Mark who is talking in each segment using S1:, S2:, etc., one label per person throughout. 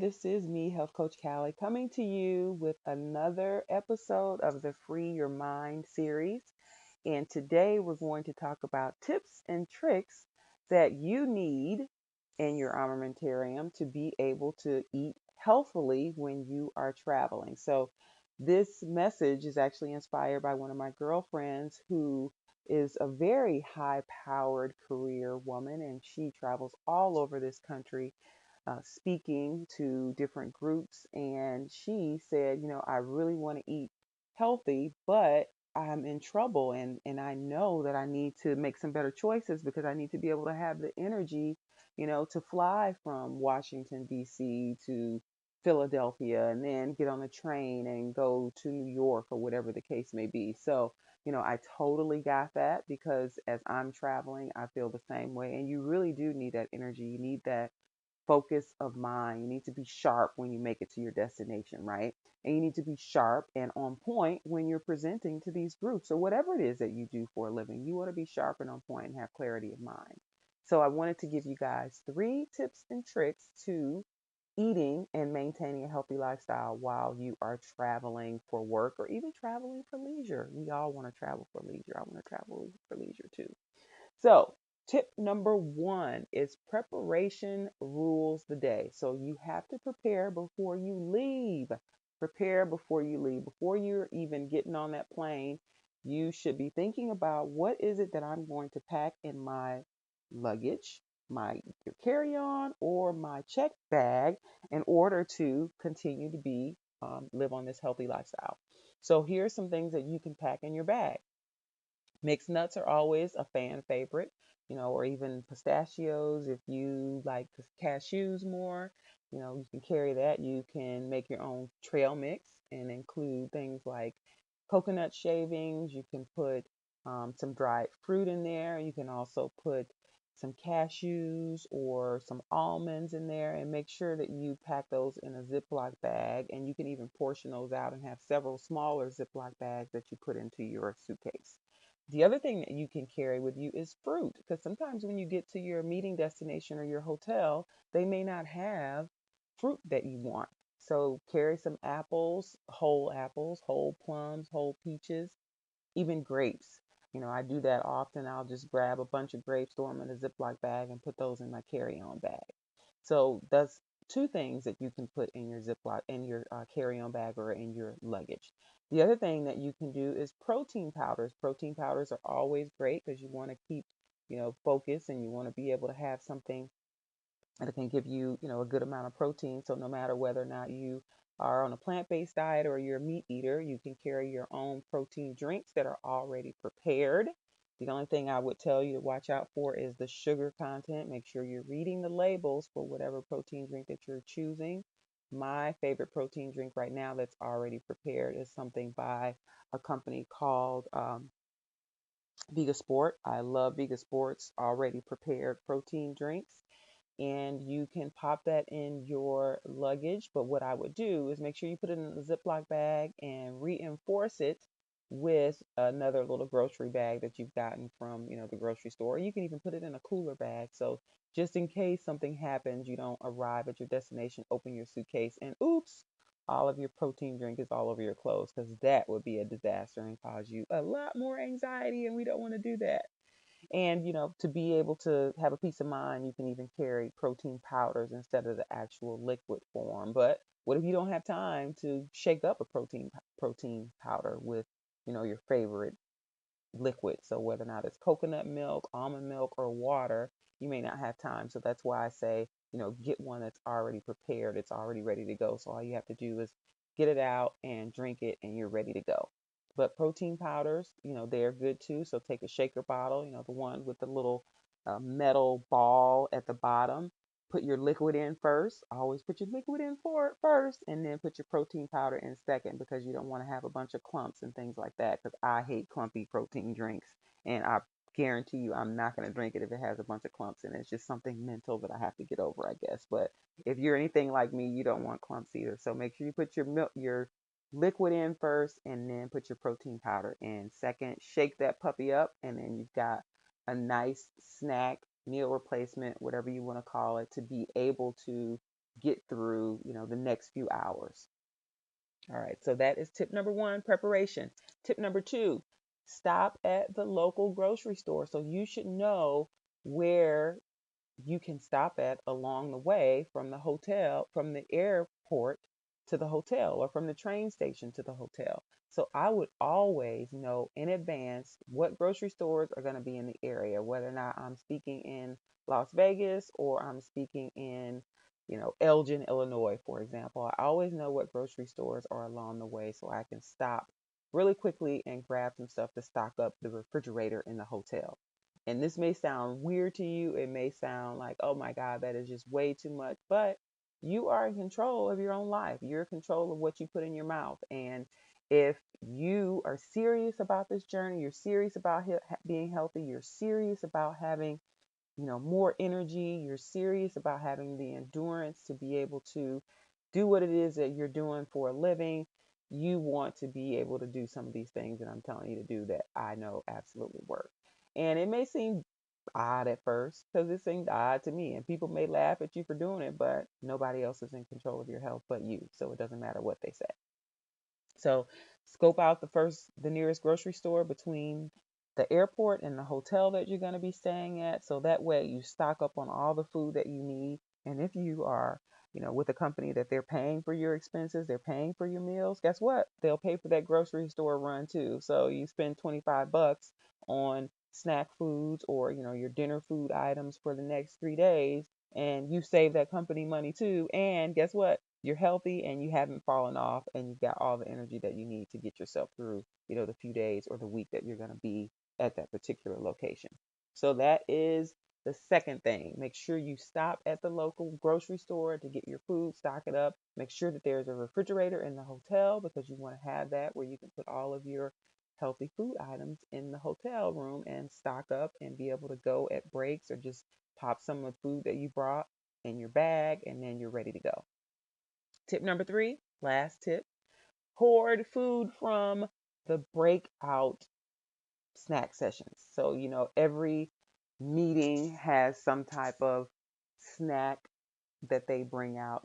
S1: This is me, Health Coach Callie, coming to you with another episode of the Free Your Mind series. And today we're going to talk about tips and tricks that you need in your armamentarium to be able to eat healthily when you are traveling. So, this message is actually inspired by one of my girlfriends who is a very high powered career woman, and she travels all over this country speaking to different groups. And she said, I really want to eat healthy, but I'm in trouble, and I know that I need to make some better choices because I need to be able to have the energy, to fly from Washington, D.C. to Philadelphia and then get on a train and go to New York or whatever the case may be. So, I totally got that because as I'm traveling, I feel the same way. And you really do need that energy. You need that focus of mind. You need to be sharp when you make it to your destination, right? And you need to be sharp and on point when you're presenting to these groups or whatever it is that you do for a living. You want to be sharp and on point and have clarity of mind. So I wanted to give you guys 3 tips and tricks to eating and maintaining a healthy lifestyle while you are traveling for work or even traveling for leisure. We all want to travel for leisure. I want to travel for leisure too. So, tip number 1 is preparation rules the day. So, you have to prepare before you leave. Prepare before you leave. Before you're even getting on that plane, you should be thinking about what is it that I'm going to pack in my luggage, my carry on, or my check bag in order to continue to live on this healthy lifestyle. So, here are some things that you can pack in your bag. Mixed nuts are always a fan favorite, or even pistachios if you like cashews more. You can carry that. You can make your own trail mix and include things like coconut shavings. You can put some dried fruit in there. You can also put some cashews or some almonds in there and make sure that you pack those in a Ziploc bag. And you can even portion those out and have several smaller Ziploc bags that you put into your suitcase. The other thing that you can carry with you is fruit, because sometimes when you get to your meeting destination or your hotel, they may not have fruit that you want. So carry some apples, whole plums, whole peaches, even grapes. I do that often. I'll just grab a bunch of grapes, throw them in a Ziploc bag, and put those in my carry-on bag. So that's 2 things that you can put in your Ziploc, in your carry-on bag, or in your luggage. The other thing that you can do is protein powders. Protein powders are always great because you want to keep, focus, and you want to be able to have something and it can give you, a good amount of protein. So no matter whether or not you are on a plant-based diet or you're a meat eater, you can carry your own protein drinks that are already prepared. The only thing I would tell you to watch out for is the sugar content. Make sure you're reading the labels for whatever protein drink that you're choosing. My favorite protein drink right now that's already prepared is something by a company called Vegasport. I love Vegasport's already prepared protein drinks, and you can pop that in your luggage. But what I would do is make sure you put it in a Ziploc bag and reinforce it with another little grocery bag that you've gotten from, the grocery store. You can even put it in a cooler bag. So just in case something happens, you don't arrive at your destination, open your suitcase, and oops, all of your protein drink is all over your clothes, because that would be a disaster and cause you a lot more anxiety, and we don't want to do that. And, to be able to have a peace of mind, you can even carry protein powders instead of the actual liquid form. But what if you don't have time to shake up a protein powder with, your favorite liquid? So whether or not it's coconut milk, almond milk, or water, you may not have time. So that's why I say, get one that's already prepared. It's already ready to go. So all you have to do is get it out and drink it, and you're ready to go. But protein powders, they're good too. So take a shaker bottle, the one with the little metal ball at the bottom. Put your liquid in first. Always put your liquid in for first, and then put your protein powder in second, because you don't want to have a bunch of clumps and things like that. Because I hate clumpy protein drinks, and I guarantee you I'm not going to drink it if it has a bunch of clumps in it. It's just something mental that I have to get over, I guess. But if you're anything like me, you don't want clumps either. So make sure you put your liquid in first, and then put your protein powder in second. Shake that puppy up, and then you've got a nice snack, meal replacement, whatever you want to call it, to be able to get through, the next few hours. All right, so that is tip number one, preparation. Tip number two, stop at the local grocery store. So you should know where you can stop at along the way from the hotel, from the airport to the hotel, or from the train station to the hotel. So I would always know in advance what grocery stores are going to be in the area, whether or not I'm speaking in Las Vegas or I'm speaking in, Elgin, Illinois, for example. I always know what grocery stores are along the way so I can stop really quickly and grab some stuff to stock up the refrigerator in the hotel. And this may sound weird to you. It may sound like, oh my God, that is just way too much. But you are in control of your own life. You're in control of what you put in your mouth. And if you are serious about this journey, you're serious about being healthy, you're serious about having, more energy, you're serious about having the endurance to be able to do what it is that you're doing for a living, you want to be able to do some of these things that I'm telling you to do that I know absolutely work. And it may seem odd at first because it seemed odd to me, and people may laugh at you for doing it, but nobody else is in control of your health but you. So it doesn't matter what they say. So scope out the nearest grocery store between the airport and the hotel that you're going to be staying at. So that way you stock up on all the food that you need. And if you are, with a company that they're paying for your expenses, they're paying for your meals, guess what? They'll pay for that grocery store run too. So you spend 25 bucks on snack foods or, your dinner food items for the next 3 days, and you save that company money too. And guess what? You're healthy and you haven't fallen off, and you've got all the energy that you need to get yourself through, the few days or the week that you're going to be at that particular location. So that is the second thing. Make sure you stop at the local grocery store to get your food, stock it up. Make sure that there's a refrigerator in the hotel because you want to have that where you can put all of your healthy food items in the hotel room and stock up and be able to go at breaks or just pop some of the food that you brought in your bag, and then you're ready to go. Tip number three, last tip, hoard food from the breakout snack sessions. So, every meeting has some type of snack that they bring out,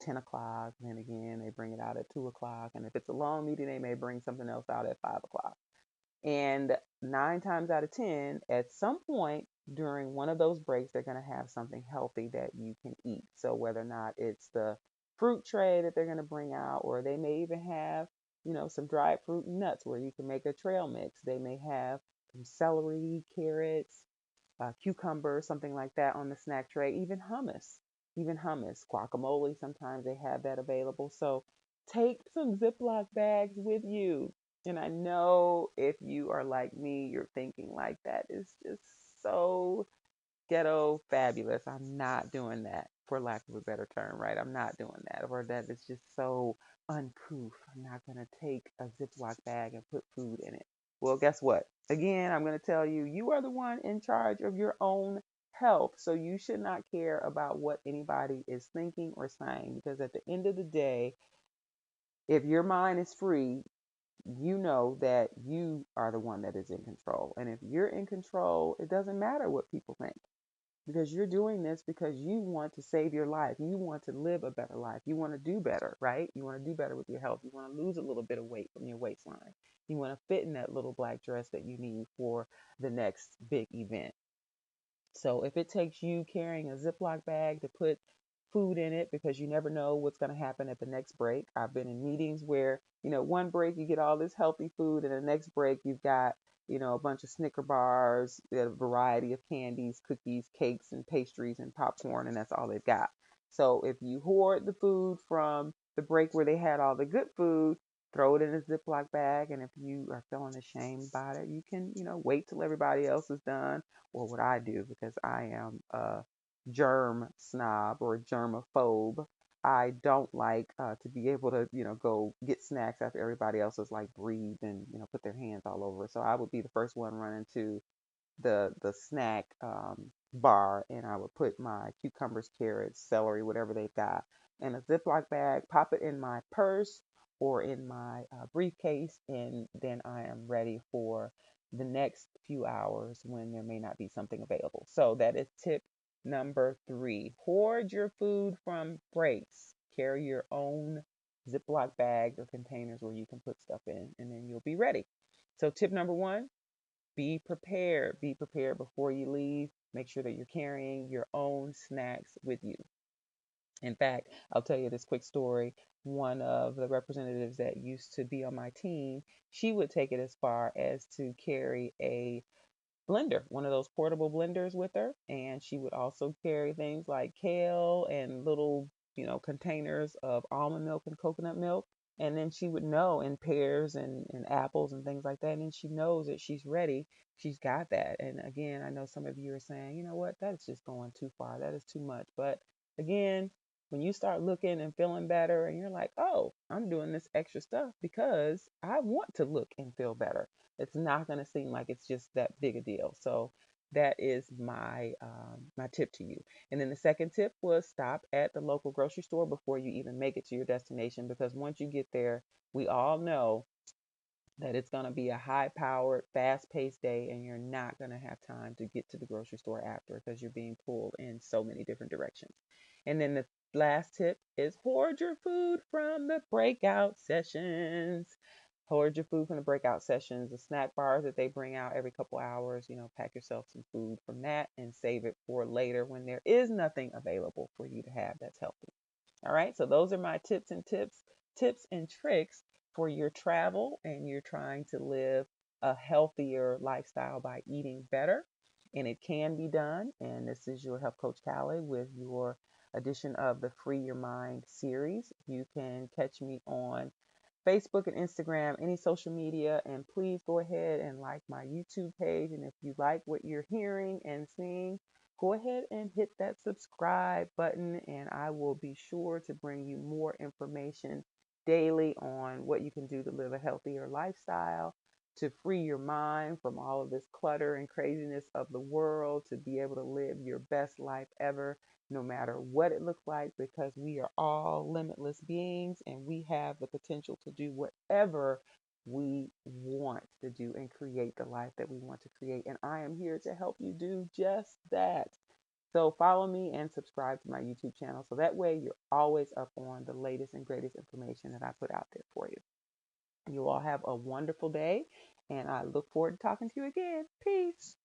S1: 10 o'clock. Then again, they bring it out at 2 o'clock. And if it's a long meeting, they may bring something else out at 5 o'clock. And 9 times out of 10, at some point during one of those breaks, they're going to have something healthy that you can eat. So whether or not it's the fruit tray that they're going to bring out, or they may even have, some dried fruit and nuts where you can make a trail mix. They may have some celery, carrots, cucumber, something like that on the snack tray, even hummus, guacamole. Sometimes they have that available. So take some Ziploc bags with you. And I know if you are like me, you're thinking like that is just so ghetto fabulous. I'm not doing that, for lack of a better term, right? I'm not doing that. Or that is just so uncouth. I'm not going to take a Ziploc bag and put food in it. Well, guess what? Again, I'm going to tell you, you are the one in charge of your own health. So you should not care about what anybody is thinking or saying, because at the end of the day, if your mind is free, you know that you are the one that is in control. And if you're in control, it doesn't matter what people think, because you're doing this because you want to save your life. You want to live a better life. You want to do better, right? You want to do better with your health. You want to lose a little bit of weight from your waistline. You want to fit in that little black dress that you need for the next big event. So if it takes you carrying a Ziploc bag to put food in it because you never know what's going to happen at the next break. I've been in meetings where, one break you get all this healthy food, and the next break you've got, a bunch of Snicker bars, a variety of candies, cookies, cakes, and pastries and popcorn, and that's all they've got. So if you hoard the food from the break where they had all the good food, throw it in a Ziploc bag. And if you are feeling ashamed about it, you can, wait till everybody else is done, or what I do, because I am a germ snob or germaphobe. I don't like to be able to, go get snacks after everybody else has like breathed and, put their hands all over it. So I would be the first one running to the snack bar, and I would put my cucumbers, carrots, celery, whatever they've got, in a Ziploc bag, pop it in my purse or in my briefcase, and then I am ready for the next few hours when there may not be something available. So that is tip number 3, hoard your food from breaks. Carry your own Ziploc bags or containers where you can put stuff in, and then you'll be ready. So, tip number 1, be prepared. Be prepared before you leave. Make sure that you're carrying your own snacks with you. In fact, I'll tell you this quick story. One of the representatives that used to be on my team, she would take it as far as to carry a blender, one of those portable blenders with her. And she would also carry things like kale and little, containers of almond milk and coconut milk. And then she would know in pears and apples and things like that. And she knows that she's ready. She's got that. And again, I know some of you are saying, you know what, that is just going too far. That is too much. But again, when you start looking and feeling better and you're like, oh, I'm doing this extra stuff because I want to look and feel better, it's not going to seem like it's just that big a deal. So that is my tip to you. And then the second tip was stop at the local grocery store before you even make it to your destination, because once you get there, we all know that it's going to be a high powered, fast paced day, and you're not going to have time to get to the grocery store after because you're being pulled in so many different directions. And then the last tip is hoard your food from the breakout sessions. Hoard your food from the breakout sessions, the snack bars that they bring out every couple hours. Pack yourself some food from that and save it for later when there is nothing available for you to have that's healthy. All right, so those are my tips and tricks for your travel and you're trying to live a healthier lifestyle by eating better. And it can be done. And this is your health coach Callie with your edition of the Free Your Mind series. You can catch me on Facebook and Instagram, any social media, and please go ahead and like my YouTube page. And if you like what you're hearing and seeing, go ahead and hit that subscribe button, and I will be sure to bring you more information daily on what you can do to live a healthier lifestyle, to free your mind from all of this clutter and craziness of the world, to be able to live your best life ever, no matter what it looks like, because we are all limitless beings and we have the potential to do whatever we want to do and create the life that we want to create. And I am here to help you do just that. So follow me and subscribe to my YouTube channel so that way you're always up on the latest and greatest information that I put out there for you. You all have a wonderful day, and I look forward to talking to you again. Peace.